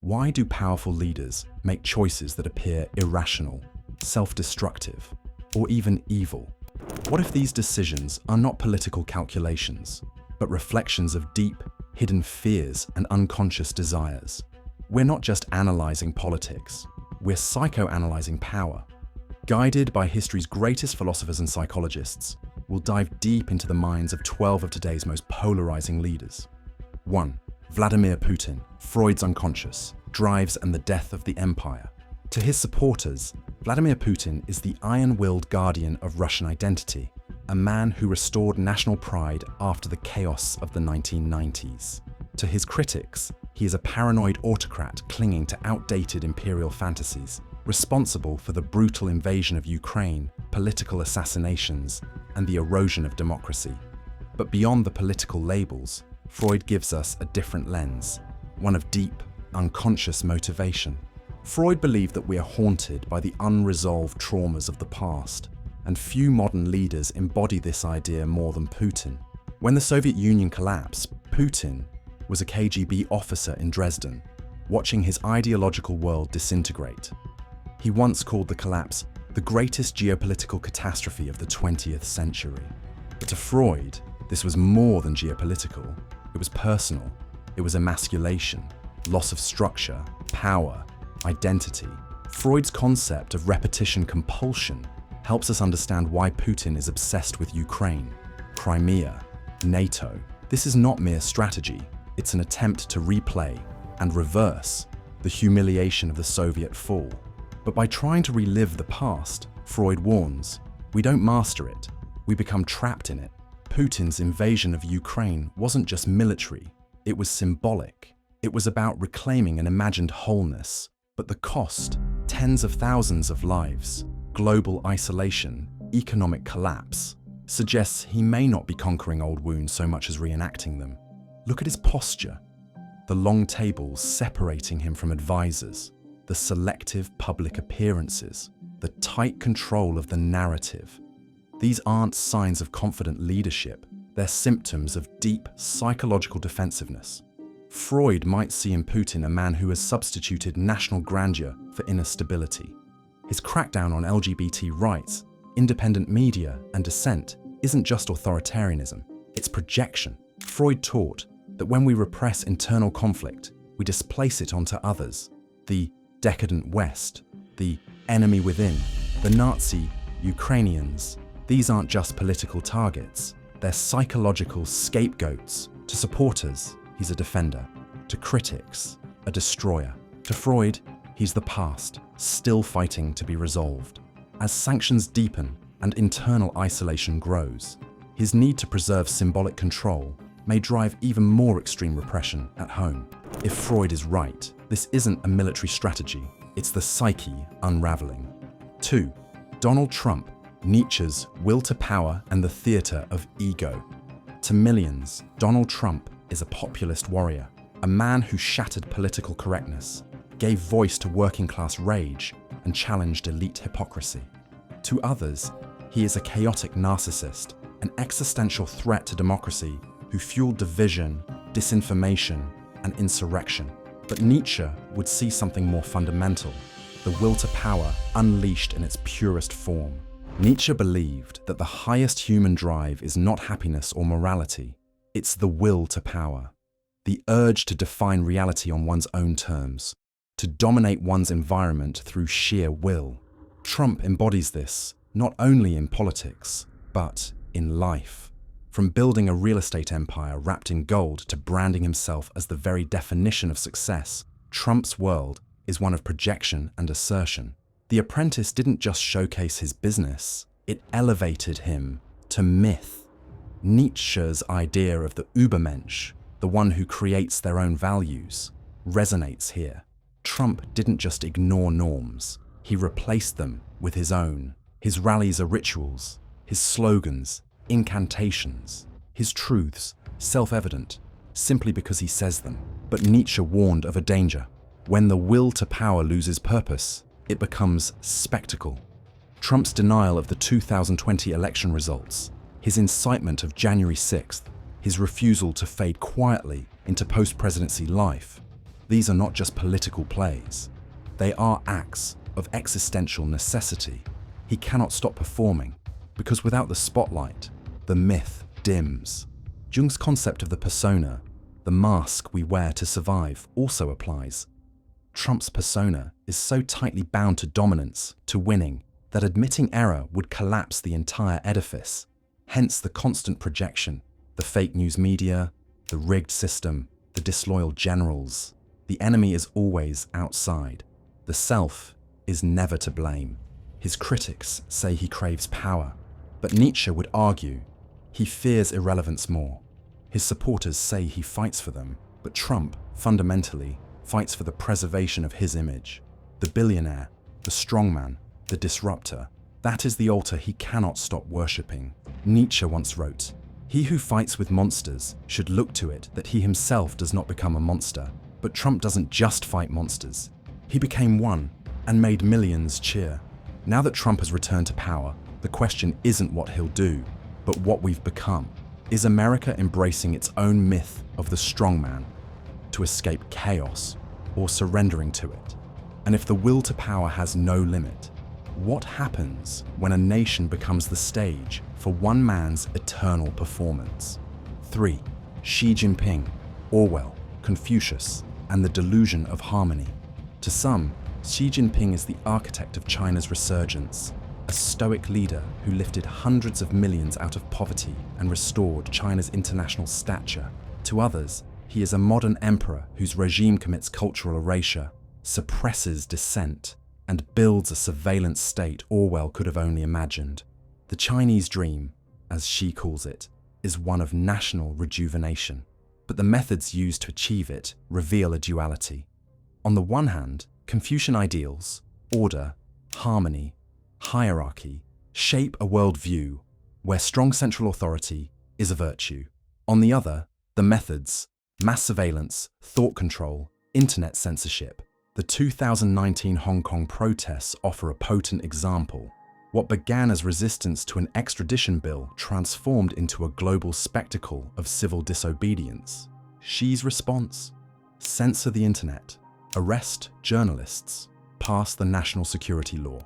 Why do powerful leaders make choices that appear irrational, self-destructive, or even evil? What if these decisions are not political calculations, but reflections of deep, hidden fears and unconscious desires? We're not just analyzing politics, we're psychoanalyzing power. Guided by history's greatest philosophers and psychologists, we'll dive deep into the minds of 12 of today's most polarizing leaders. 1. Vladimir Putin, Freud's unconscious, drives and the death of the empire. To his supporters, Vladimir Putin is the iron-willed guardian of Russian identity, a man who restored national pride after the chaos of the 1990s. To his critics, he is a paranoid autocrat clinging to outdated imperial fantasies, responsible for the brutal invasion of Ukraine, political assassinations, and the erosion of democracy. But beyond the political labels, Freud gives us a different lens, one of deep, unconscious motivation. Freud believed that we are haunted by the unresolved traumas of the past, and few modern leaders embody this idea more than Putin. When the Soviet Union collapsed, Putin was a KGB officer in Dresden, watching his ideological world disintegrate. He once called the collapse the greatest geopolitical catastrophe of the 20th century. But to Freud, this was more than geopolitical. It was personal. It was emasculation, loss of structure, power, identity. Freud's concept of repetition compulsion helps us understand why Putin is obsessed with Ukraine, Crimea, NATO. This is not mere strategy. It's an attempt to replay and reverse the humiliation of the Soviet fall. But by trying to relive the past, Freud warns, we don't master it, we become trapped in it. Putin's invasion of Ukraine wasn't just military, it was symbolic. It was about reclaiming an imagined wholeness, but the cost, tens of thousands of lives, global isolation, economic collapse, suggests he may not be conquering old wounds so much as reenacting them. Look at his posture, the long tables separating him from advisors, the selective public appearances, the tight control of the narrative. These aren't signs of confident leadership, they're symptoms of deep psychological defensiveness. Freud might see in Putin a man who has substituted national grandeur for inner stability. His crackdown on LGBT rights, independent media, and dissent isn't just authoritarianism, it's projection. Freud taught that when we repress internal conflict, we displace it onto others. The decadent West, the enemy within, the Nazi Ukrainians. These aren't just political targets, they're psychological scapegoats. To supporters, he's a defender. To critics, a destroyer. To Freud, he's the past, still fighting to be resolved. As sanctions deepen and internal isolation grows, his need to preserve symbolic control may drive even more extreme repression at home. If Freud is right, this isn't a military strategy, it's the psyche unraveling. 2. Donald Trump, Nietzsche's will to power and the theater of ego. To millions, Donald Trump is a populist warrior, a man who shattered political correctness, gave voice to working-class rage, and challenged elite hypocrisy. To others, he is a chaotic narcissist, an existential threat to democracy who fueled division, disinformation, and insurrection. But Nietzsche would see something more fundamental, the will to power unleashed in its purest form. Nietzsche believed that the highest human drive is not happiness or morality, it's the will to power, the urge to define reality on one's own terms, to dominate one's environment through sheer will. Trump embodies this not only in politics, but in life. From building a real estate empire wrapped in gold to branding himself as the very definition of success, Trump's world is one of projection and assertion. The Apprentice didn't just showcase his business, it elevated him to myth. Nietzsche's idea of the Übermensch, the one who creates their own values, resonates here. Trump didn't just ignore norms, he replaced them with his own. His rallies are rituals, his slogans, incantations, his truths, self-evident, simply because he says them. But Nietzsche warned of a danger. When the will to power loses purpose, it becomes spectacle. Trump's denial of the 2020 election results, his incitement of January 6th, his refusal to fade quietly into post-presidency life, These are not just political plays. They are acts of existential necessity. He cannot stop performing, because without the spotlight, the myth dims. Jung's concept of the persona, the mask we wear to survive, also applies. Trump's persona is so tightly bound to dominance, to winning, that admitting error would collapse the entire edifice. Hence the constant projection, the fake news media, the rigged system, the disloyal generals. The enemy is always outside. The self is never to blame. His critics say he craves power, but Nietzsche would argue he fears irrelevance more. His supporters say he fights for them, but Trump, fundamentally, fights for the preservation of his image. The billionaire, the strongman, the disruptor, that is the altar he cannot stop worshipping. Nietzsche once wrote, "He who fights with monsters should look to it that he himself does not become a monster." But Trump doesn't just fight monsters. He became one and made millions cheer. Now that Trump has returned to power, the question isn't what he'll do, but what we've become. Is America embracing its own myth of the strongman to escape chaos, or surrendering to it? And if the will to power has no limit, what happens when a nation becomes the stage for one man's eternal performance? 3. Xi Jinping, Orwell, Confucius, and the delusion of harmony. To some, Xi Jinping is the architect of China's resurgence, a stoic leader who lifted hundreds of millions out of poverty and restored China's international stature. To others, he is a modern emperor whose regime commits cultural erasure, suppresses dissent, and builds a surveillance state Orwell could have only imagined. The Chinese dream, as Xi calls it, is one of national rejuvenation. But the methods used to achieve it reveal a duality. On the one hand, Confucian ideals, order, harmony, hierarchy, shape a worldview where strong central authority is a virtue. On the other, the methods, mass surveillance, thought control, internet censorship. The 2019 Hong Kong protests offer a potent example. What began as resistance to an extradition bill transformed into a global spectacle of civil disobedience. Xi's response? Censor the internet, arrest journalists, pass the national security law.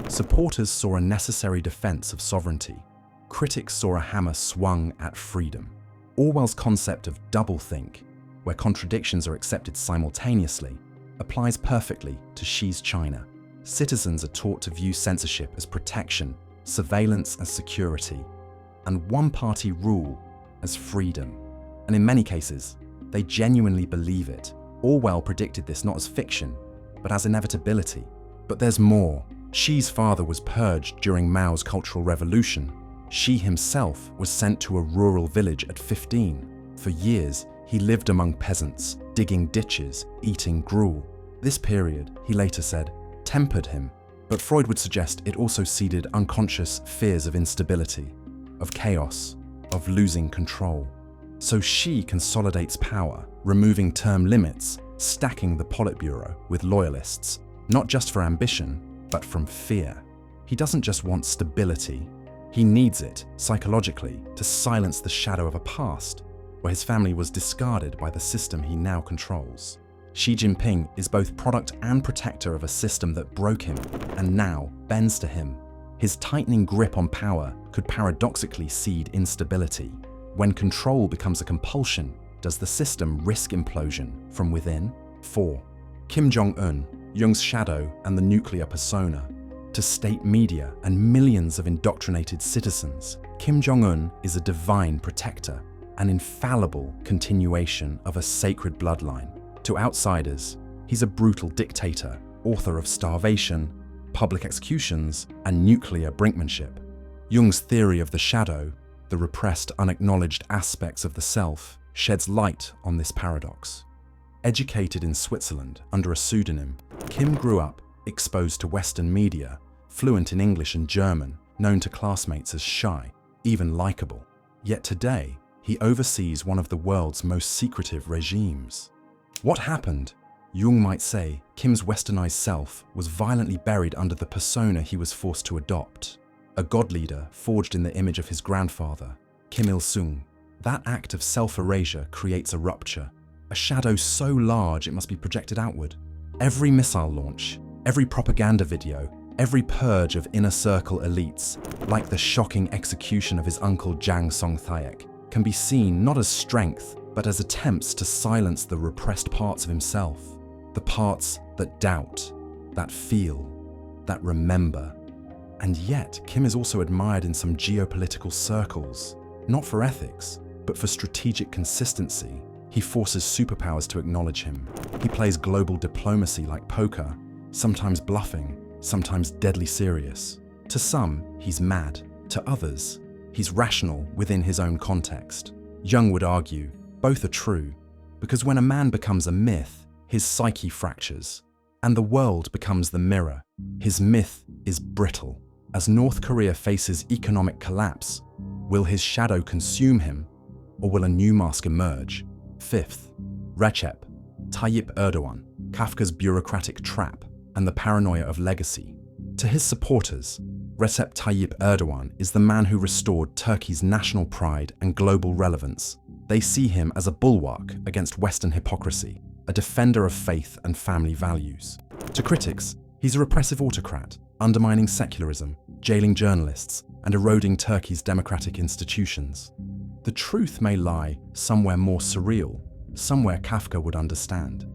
Supporters saw a necessary defense of sovereignty. Critics saw a hammer swung at freedom. Orwell's concept of doublethink, where contradictions are accepted simultaneously, applies perfectly to Xi's China. Citizens are taught to view censorship as protection, surveillance as security, and one-party rule as freedom. And in many cases, they genuinely believe it. Orwell predicted this not as fiction, but as inevitability. But there's more. Xi's father was purged during Mao's Cultural Revolution. Xi himself was sent to a rural village at 15. For years, he lived among peasants, digging ditches, eating gruel. This period, he later said, tempered him, but Freud would suggest it also seeded unconscious fears of instability, of chaos, of losing control. So Xi consolidates power, removing term limits, stacking the Politburo with loyalists, not just for ambition, but from fear. He doesn't just want stability, he needs it, psychologically, to silence the shadow of a past, where his family was discarded by the system he now controls. Xi Jinping is both product and protector of a system that broke him and now bends to him. His tightening grip on power could paradoxically seed instability. When control becomes a compulsion, does the system risk implosion from within? 4. Kim Jong-Un, Jung's shadow and the nuclear persona. To state media and millions of indoctrinated citizens, Kim Jong-Un is a divine protector, an infallible continuation of a sacred bloodline. To outsiders, he's a brutal dictator, author of starvation, public executions, and nuclear brinkmanship. Jung's theory of the shadow, the repressed, unacknowledged aspects of the self, sheds light on this paradox. Educated in Switzerland under a pseudonym, Kim grew up exposed to Western media, fluent in English and German, known to classmates as shy, even likable. Yet today, he oversees one of the world's most secretive regimes. What happened? Jung might say Kim's westernized self was violently buried under the persona he was forced to adopt. A god leader forged in the image of his grandfather, Kim Il-sung. That act of self-erasure creates a rupture, a a shadow so large it must be projected outward. Every missile launch, every propaganda video, every purge of inner circle elites, like the shocking execution of his uncle Jang Song-thaek, can be seen not as strength, but as attempts to silence the repressed parts of himself. The parts that doubt, that feel, that remember. And yet, Kim is also admired in some geopolitical circles, not for ethics, but for strategic consistency. He forces superpowers to acknowledge him. He plays global diplomacy like poker, sometimes bluffing, sometimes deadly serious. To some, he's mad. To others, he's rational within his own context. Jung would argue, both are true, because when a man becomes a myth, his psyche fractures, and the world becomes the mirror. His myth is brittle. As North Korea faces economic collapse, will his shadow consume him, or will a new mask emerge? Fifth, Recep Tayyip Erdogan, Kafka's bureaucratic trap, and the paranoia of legacy. To his supporters, Recep Tayyip Erdogan is the man who restored Turkey's national pride and global relevance. They see him as a bulwark against Western hypocrisy, a defender of faith and family values. To critics, he's a repressive autocrat, undermining secularism, jailing journalists, and eroding Turkey's democratic institutions. The truth may lie somewhere more surreal, somewhere Kafka would understand.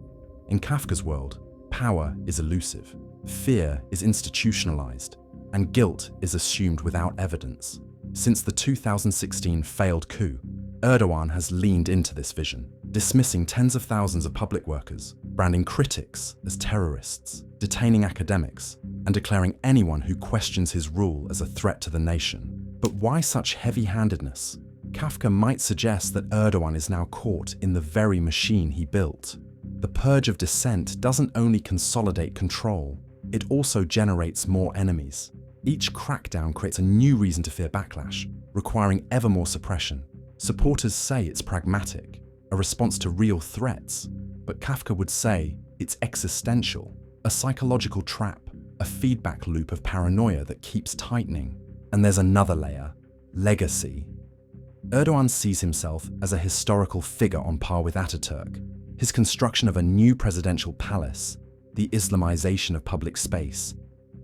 In Kafka's world, power is elusive, fear is institutionalized, and guilt is assumed without evidence. Since the 2016 failed coup, Erdogan has leaned into this vision, dismissing tens of thousands of public workers, branding critics as terrorists, detaining academics, and declaring anyone who questions his rule as a threat to the nation. But why such heavy-handedness? Kafka might suggest that Erdogan is now caught in the very machine he built. The purge of dissent doesn't only consolidate control, it also generates more enemies. Each crackdown creates a new reason to fear backlash, requiring ever more suppression. Supporters say it's pragmatic, a response to real threats, but Kafka would say it's existential, a psychological trap, a feedback loop of paranoia that keeps tightening. And there's another layer, legacy. Erdogan sees himself as a historical figure on par with Ataturk. His construction of a new presidential palace, the Islamization of public space,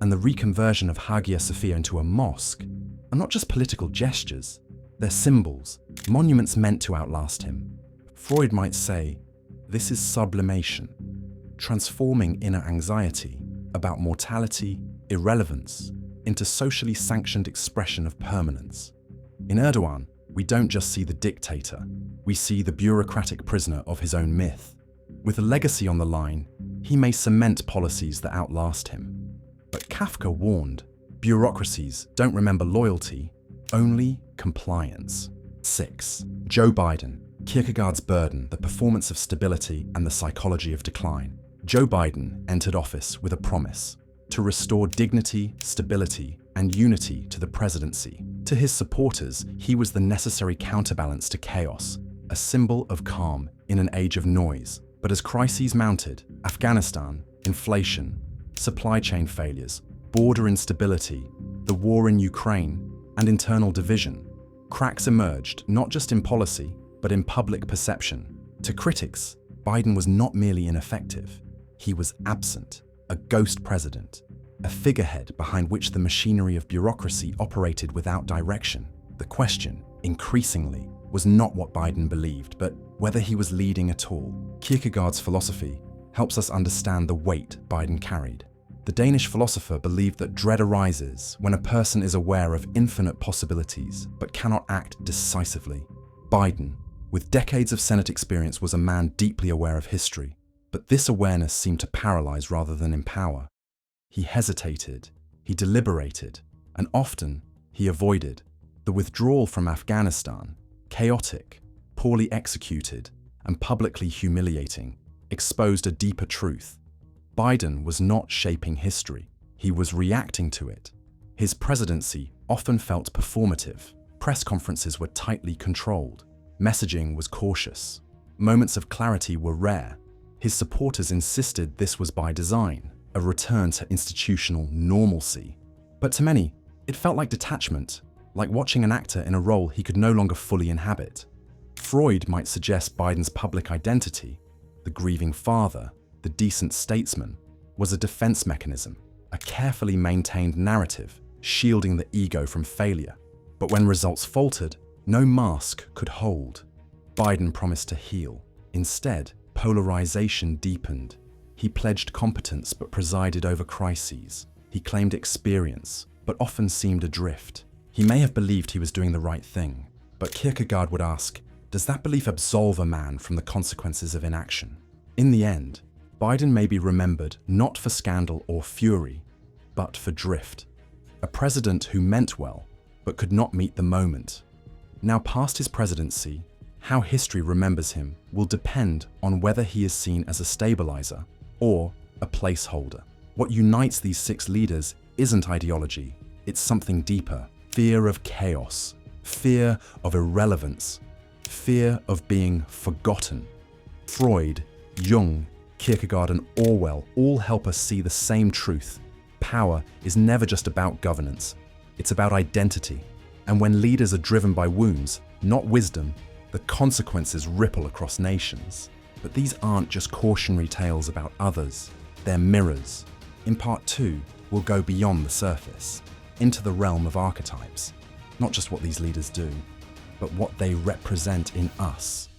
and the reconversion of Hagia Sophia into a mosque are not just political gestures, they're symbols, monuments meant to outlast him. Freud might say, this is sublimation, transforming inner anxiety about mortality, irrelevance, into socially sanctioned expression of permanence. In Erdogan, we don't just see the dictator, we see the bureaucratic prisoner of his own myth. With a legacy on the line, he may cement policies that outlast him. But Kafka warned, bureaucracies don't remember loyalty, only compliance. 6. Joe Biden, Kierkegaard's burden, the performance of stability and the psychology of decline. Joe Biden entered office with a promise to restore dignity, stability, and unity to the presidency. To his supporters, he was the necessary counterbalance to chaos, a symbol of calm in an age of noise. But as crises mounted, Afghanistan, inflation, supply chain failures, border instability, the war in Ukraine, and internal division, cracks emerged not just in policy, but in public perception. To critics, Biden was not merely ineffective, he was absent, a ghost president, a figurehead behind which the machinery of bureaucracy operated without direction. The question, increasingly, was not what Biden believed, but whether he was leading at all. Kierkegaard's philosophy helps us understand the weight Biden carried. The Danish philosopher believed that dread arises when a person is aware of infinite possibilities but cannot act decisively. Biden, with decades of Senate experience, was a man deeply aware of history, but this awareness seemed to paralyze rather than empower. He hesitated, he deliberated, and often he avoided. The withdrawal from Afghanistan, chaotic, poorly executed, and publicly humiliating, exposed a deeper truth. Biden was not shaping history, he was reacting to it. His presidency often felt performative. Press conferences were tightly controlled. Messaging was cautious. Moments of clarity were rare. His supporters insisted this was by design, a return to institutional normalcy. But to many, it felt like detachment, like watching an actor in a role he could no longer fully inhabit. Freud might suggest Biden's public identity the grieving father, the decent statesman, was a defense mechanism, a carefully maintained narrative shielding the ego from failure. But when results faltered, no mask could hold. Biden promised to heal. Instead, polarization deepened. He pledged competence but presided over crises. He claimed experience, but often seemed adrift. He may have believed he was doing the right thing, but Kierkegaard would ask, does that belief absolve a man from the consequences of inaction? In the end, Biden may be remembered not for scandal or fury, but for drift. A president who meant well, but could not meet the moment. Now past his presidency, how history remembers him will depend on whether he is seen as a stabilizer or a placeholder. What unites these 6 leaders isn't ideology, it's something deeper. Fear of chaos, fear of irrelevance, fear of being forgotten. Freud, Jung, Kierkegaard and Orwell all help us see the same truth. Power is never just about governance, it's about identity. And when leaders are driven by wounds, not wisdom, the consequences ripple across nations. But these aren't just cautionary tales about others, they're mirrors. In part 2, we'll go beyond the surface, into the realm of archetypes. Not just what these leaders do, but what they represent in us.